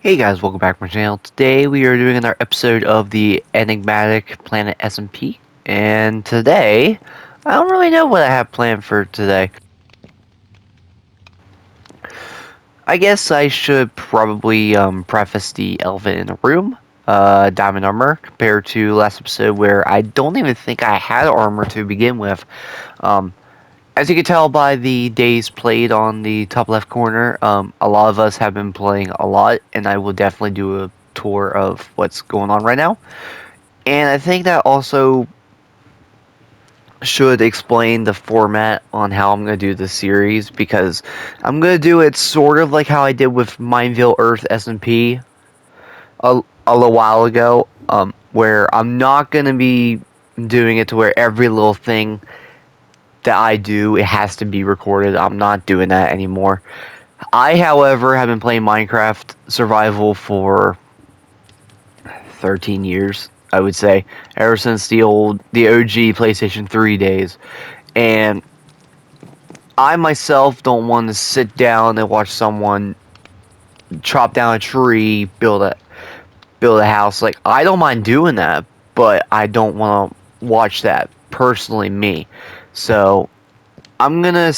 Hey guys, welcome back to my channel. Today we are doing another episode of the Enigmatic Planet SMP. And today, I don't really know what I have planned for today. I guess I should probably preface the elephant in the room. Diamond armor, compared to last episode where I don't even think I had armor to begin with. Um, As you can tell by the days played on the top left corner, a lot of us have been playing a lot, and I will definitely do a tour of what's going on right now. And I think that also should explain the format on how I'm going to do this series, because I'm going to do it sort of like how I did with Mineville Earth SMP a little while ago, where I'm not going to be doing it to where every little thing that I do, it has to be recorded. I'm not doing that anymore. I, however, have been playing Minecraft Survival for 13 years, I would say, ever since the OG PlayStation 3 days. And I myself don't want to sit down and watch someone chop down a tree, build a house. Like, I don't mind doing that, but I don't want to watch that personally, me. So I'm gonna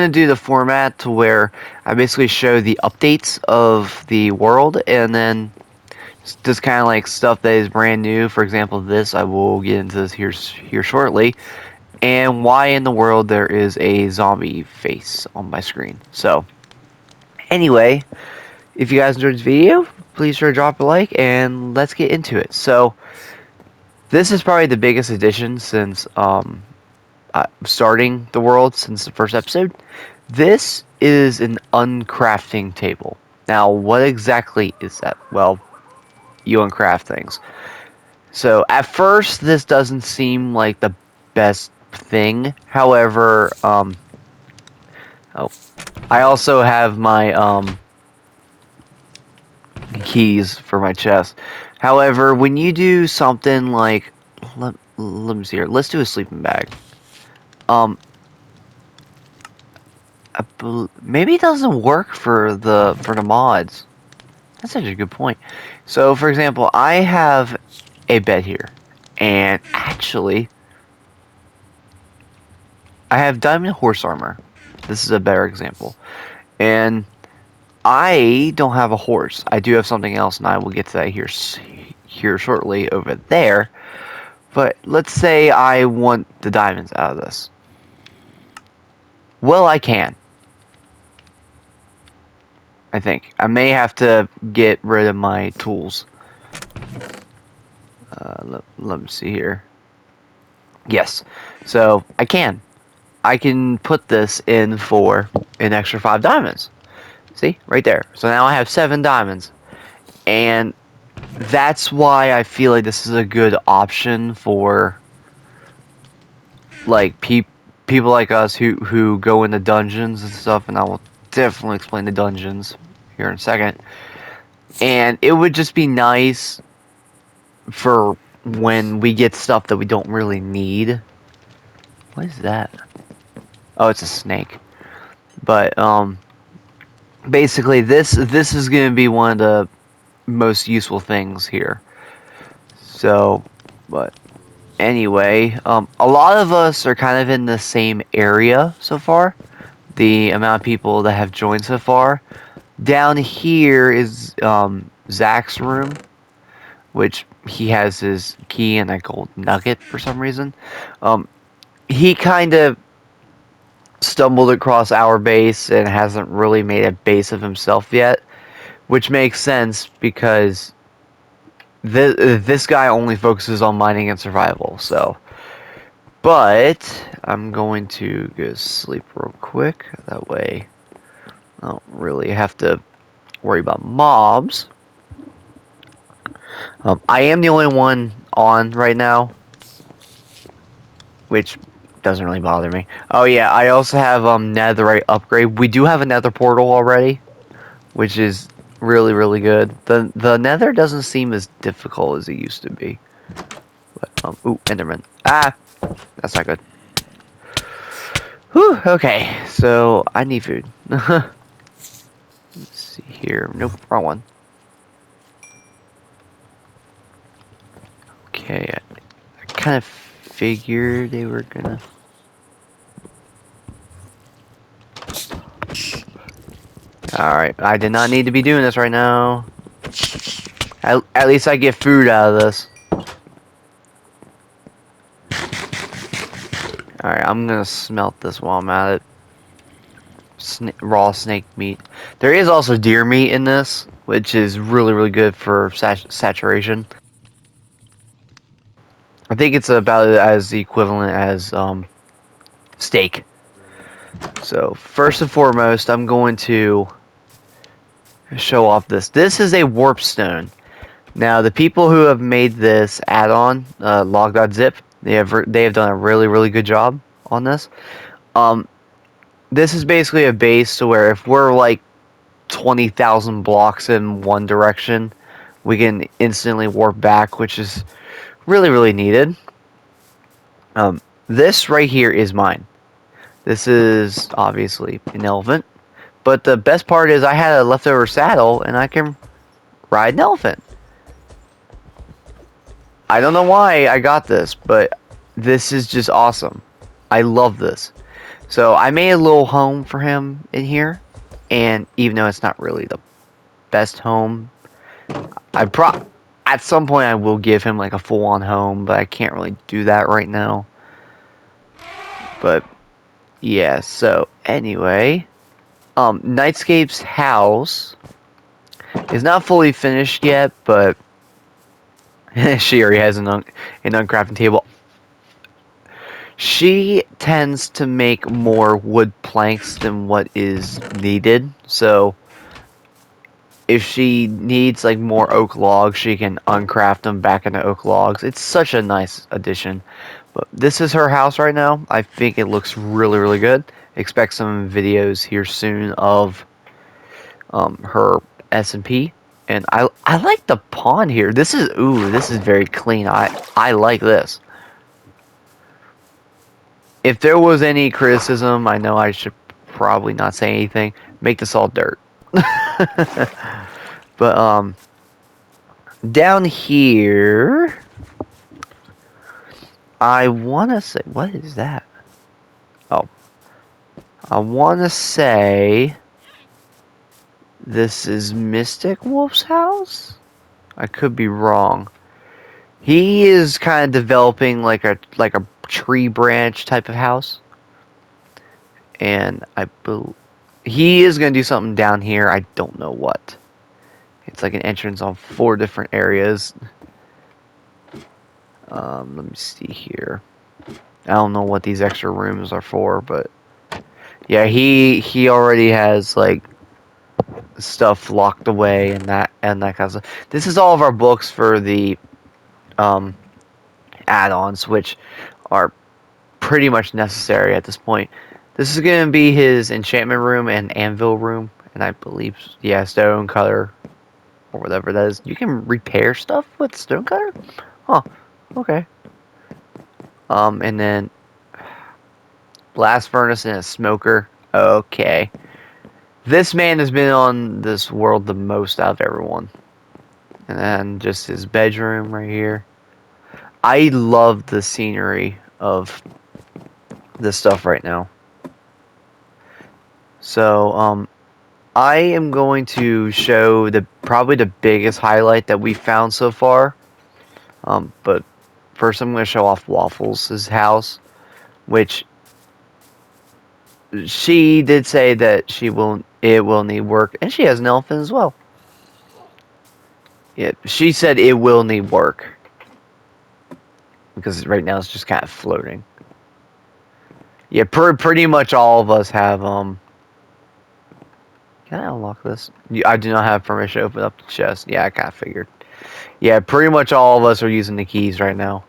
do the format to where I basically show the updates of the world, and then just kind of like stuff that is brand new. For example, this I will get into this here shortly, and why in the world there is a zombie face on my screen. So anyway, if you guys enjoyed this video, please sure to drop a like, and let's get into it. So this is probably the biggest addition since starting the world since the first episode. This is an uncrafting table. Now, what exactly is that? Well, you uncraft things. So, at first, this doesn't seem like the best thing. However, oh, I also have my, keys for my chest. However, when you do something like, let me see here, let's do a sleeping bag. Um, Maybe it doesn't work for the mods. That's such a good point. So, for example, I have a bed here, and actually, I have diamond horse armor. This is a better example. And I don't have a horse. I do have something else, and I will get to that here shortly over there. But let's say I want the diamonds out of this. Well, I can. I think I may have to get rid of my tools. Let me see here. Yes, so I can put this in for an extra 5 diamonds. See, right there. So now I have 7 diamonds, and that's why I feel like this is a good option for like people like us who go into dungeons and stuff. And I will definitely explain the dungeons here in a second. And it would just be nice for when we get stuff that we don't really need. What is that? Oh, it's a snake. But basically this is going to be one of the most useful things here. So, but anyway, a lot of us are kind of in the same area so far. The amount of people that have joined so far. Down here is Zach's room, which he has his key and a gold nugget for some reason. He kind of stumbled across our base and hasn't really made a base of himself yet, which makes sense because this guy only focuses on mining and survival. So, but I'm going to go sleep real quick. That way, I don't really have to worry about mobs. I am the only one on right now, which doesn't really bother me. Oh yeah, I also have netherite upgrade. We do have a nether portal already, which is really good. The nether doesn't seem as difficult as it used to be. But ooh, enderman. Ah, that's not good. Whew, okay, so I need food. Let's see here. Nope, wrong one. Okay, I kind of figured they were gonna... Alright, I did not need to be doing this right now. At least I get food out of this. Alright, I'm gonna smelt this while I'm at it. Raw snake meat. There is also deer meat in this, which is really, really good for saturation. I think it's about as equivalent as steak. So, first and foremost, I'm going to show off this. This is a warp stone. Now, the people who have made this add-on, log.zip, they have done a really, really good job on this. This is basically a base to where if we're like 20,000 blocks in one direction, we can instantly warp back, which is really, really needed. This right here is mine. This is obviously an elephant, but the best part is I had a leftover saddle and I can ride an elephant. I don't know why I got this, but this is just awesome. I love this. So I made a little home for him in here, and even though it's not really the best home, at some point I will give him like a full-on home, but I can't really do that right now. But yeah, so anyway, Nightscape's house is not fully finished yet, but she already has an uncrafting table. She tends to make more wood planks than what is needed, so if she needs like more oak logs, she can uncraft them back into oak logs. It's such a nice addition. But this is her house right now. I think it looks really, really good. Expect some videos here soon of her S&P. And I like the pond here. This is very clean. I like this. If there was any criticism, I know I should probably not say anything. Make this all dirt. But down here, I want to say, what is that? Oh, I want to say this is Mystic Wolf's house. I could be wrong. He is kind of developing like a tree branch type of house, and he is going to do something down here. I don't know what. It's like an entrance on 4 different areas. Let me see here. I don't know what these extra rooms are for, but yeah, he already has like stuff locked away and that kind of stuff. This is all of our books for the add-ons, which are pretty much necessary at this point. This is going to be his enchantment room and anvil room, and I believe, yeah, stone cutter or whatever that is. You can repair stuff with stone cutter? Huh, okay. And then blast furnace and a smoker. Okay. This man has been on this world the most out of everyone. And then just his bedroom right here. I love the scenery of this stuff right now. So, I am going to show probably the biggest highlight that we found so far. But first I'm going to show off Waffles' house, which she did say that it will need work, and she has an elephant as well. Yeah, she said it will need work because right now it's just kind of floating. Yeah, pretty much all of us have Can I unlock this? I do not have permission to open up the chest. Yeah, I kind of figured. Yeah, pretty much all of us are using the keys right now.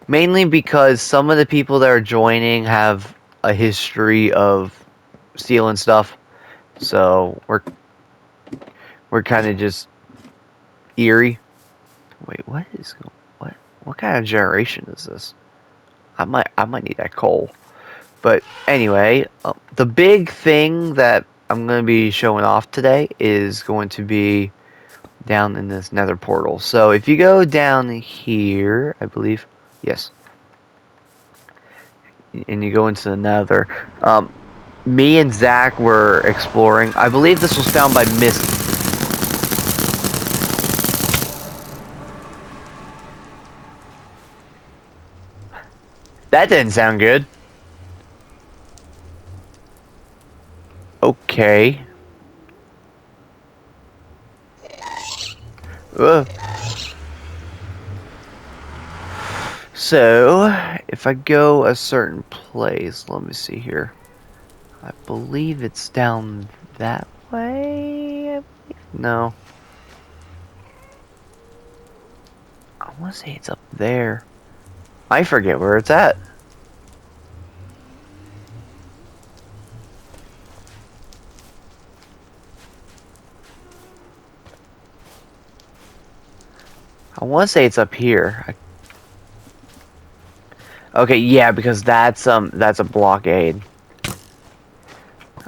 Mainly because some of the people that are joining have a history of stealing stuff. So we're kind of just eerie. Wait, what kind of generation is this? I might need that coal. But anyway, the big thing that I'm going to be showing off today is going to be down in this nether portal. So if you go down here, I believe, yes, and you go into the nether, me and Zach were exploring. I believe this was found by Misty. That didn't sound good. Okay. Ugh. So, if I go a certain place, let me see here. I believe it's down that way. No. I want to say it's up there. I forget where it's at. I want to say it's up here. Okay, yeah, because that's a blockade.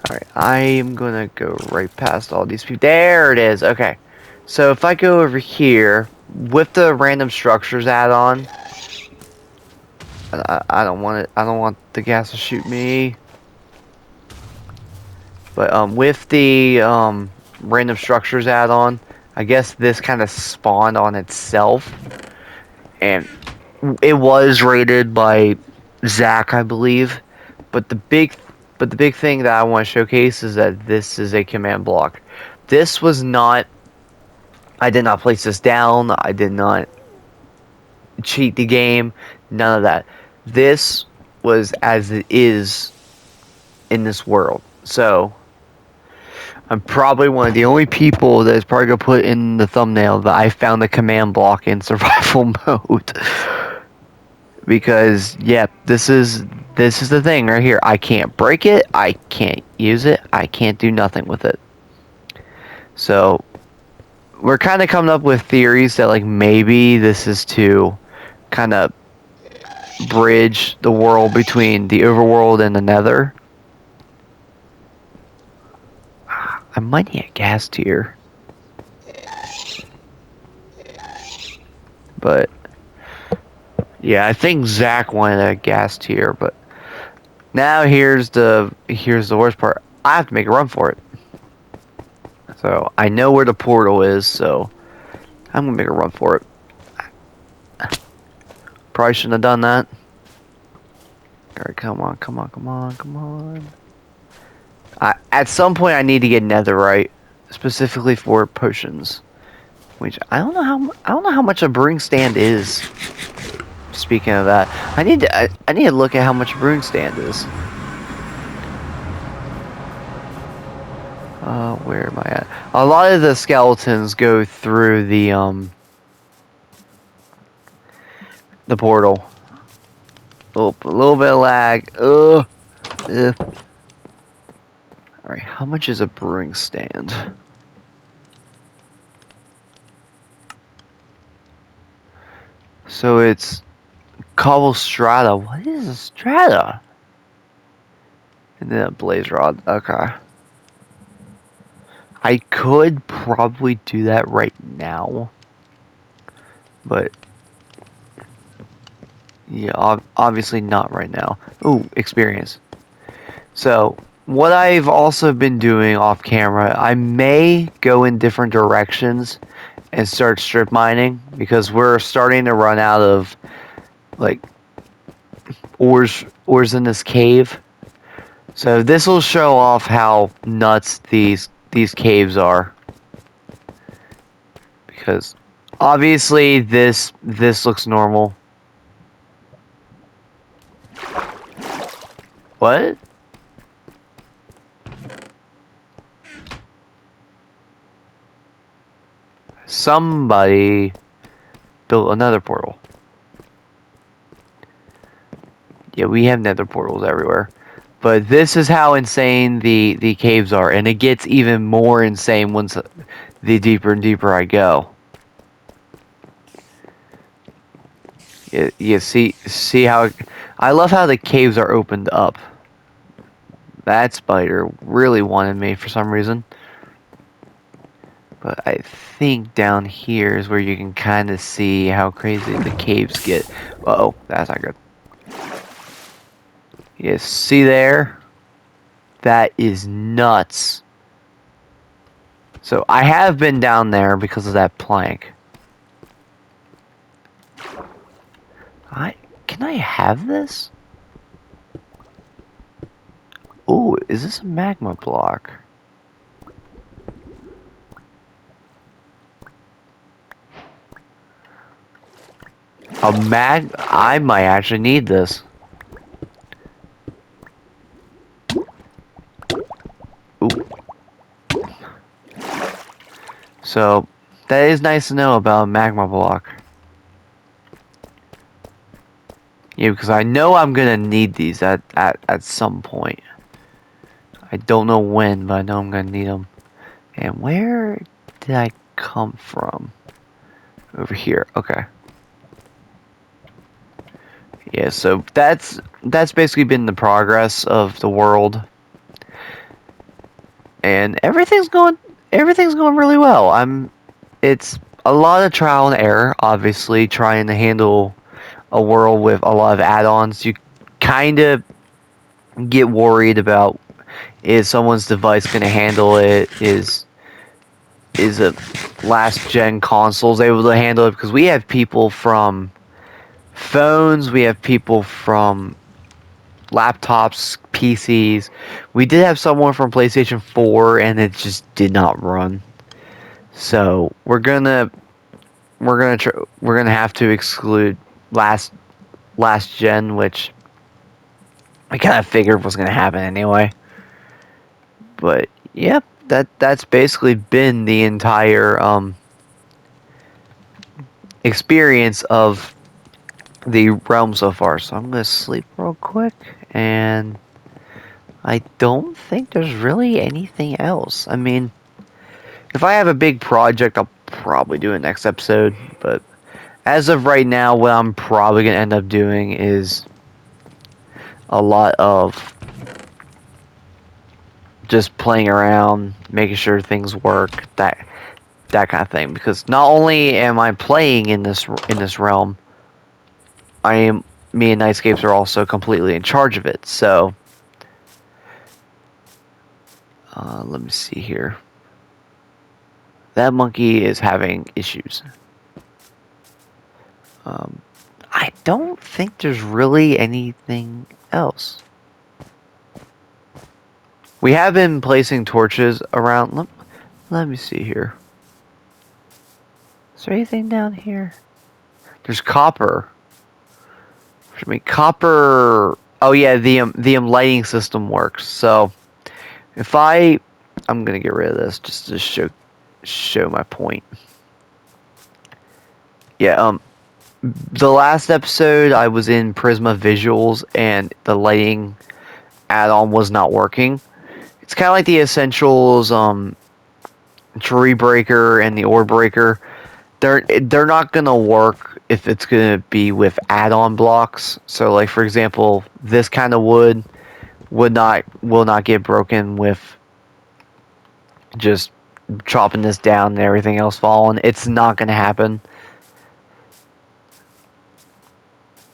Alright, I am gonna go right past all these people. There it is. Okay. So if I go over here with the random structures add-on, I don't want it. I don't want the gas to shoot me. But with the random structures add-on, I guess this kind of spawned on itself, and it was rated by Zach, I believe. But the big thing that I want to showcase is that this is a command block. This was not. I did not place this down. I did not cheat the game. None of that. This was as it is in this world. So I'm probably one of the only people that is probably gonna put in the thumbnail that I found the command block in survival mode. Because yeah, this is the thing right here. I can't break it, I can't use it, I can't do nothing with it. So we're kind of coming up with theories that like maybe this is to kind of bridge the world between the overworld and the nether. I might need a gas tier. But yeah, I think Zach wanted a gas tier, but now here's the worst part. I have to make a run for it. So I know where the portal is, so I'm gonna make a run for it. Probably shouldn't have done that. Alright, come on, come on, come on, come on. At some point I need to get netherite, specifically for potions. Which I don't know how much a brewing stand is. Speaking of that, I need to look at how much a brewing stand is. Where am I at? A lot of the skeletons go through the portal. Oh, a little bit of lag. Ugh. Alright, how much is a brewing stand? So it's cobble strata. What is a strata? And then a blaze rod. Okay. I could probably do that right now. But yeah, obviously not right now. Ooh, experience. So, what I've also been doing off camera, I may go in different directions and start strip mining because we're starting to run out of like ores in this cave. So this will show off how nuts these caves are. Because obviously this looks normal. What? Somebody built another portal. Yeah, we have nether portals everywhere. But this is how insane the caves are. And it gets even more insane once the deeper and deeper I go. You see how... I love how the caves are opened up. That spider really wanted me for some reason. But I think down here is where you can kind of see how crazy the caves get. Uh-oh, that's not good. You see there? That is nuts. So I have been down there because of that plank. Can I have this? Ooh, is this a magma block? I might actually need this. Ooh. So, that is nice to know about a magma block. Yeah, because I know I'm gonna need these at some point. I don't know when, but I know I'm gonna need them. And where did I come from? Over here, okay. Yeah, so that's basically been the progress of the world. And everything's going really well. It's a lot of trial and error, obviously, trying to handle a world with a lot of add-ons. You kind of get worried about, is someone's device going to handle it? Is a last gen consoles able to handle it? Because we have people from phones, we have people from laptops, PCs. We did have someone from PlayStation 4 and it just did not run. So we're gonna have to exclude last gen, which I kind of figured was gonna happen anyway. But yep, that's basically been the entire experience of the realm so far. So I'm gonna sleep real quick, and I don't think there's really anything else. I mean, if I have a big project, I'll probably do it next episode. But as of right now, what I'm probably gonna end up doing is a lot of just playing around, making sure things work, that kind of thing. Because not only am I playing in this realm, me and Nightscapes are also completely in charge of it. So let me see here. That monkey is having issues. I don't think there's really anything else. We have been placing torches around. Let me see here. Is there anything down here? There's copper. I mean, copper. Oh yeah, the lighting system works. So if I'm gonna get rid of this just to show my point. Yeah. The last episode I was in Prisma Visuals and the lighting add-on was not working. It's kind of like the Essentials Tree Breaker and the Ore Breaker. They're not gonna work if it's gonna be with add-on blocks. So like for example, this kind of wood will not get broken with just chopping this down and everything else falling. It's not gonna happen.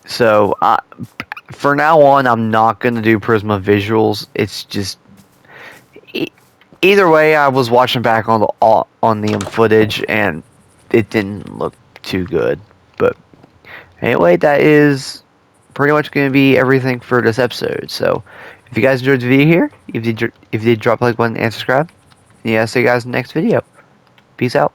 So for now on, I'm not gonna do Prisma Visuals. It's just either way. I was watching back on the footage and it didn't look too good. But anyway, that is pretty much going to be everything for this episode. So if you guys enjoyed the video here, if you did drop a like button and subscribe. And yeah, see you guys in the next video. Peace out.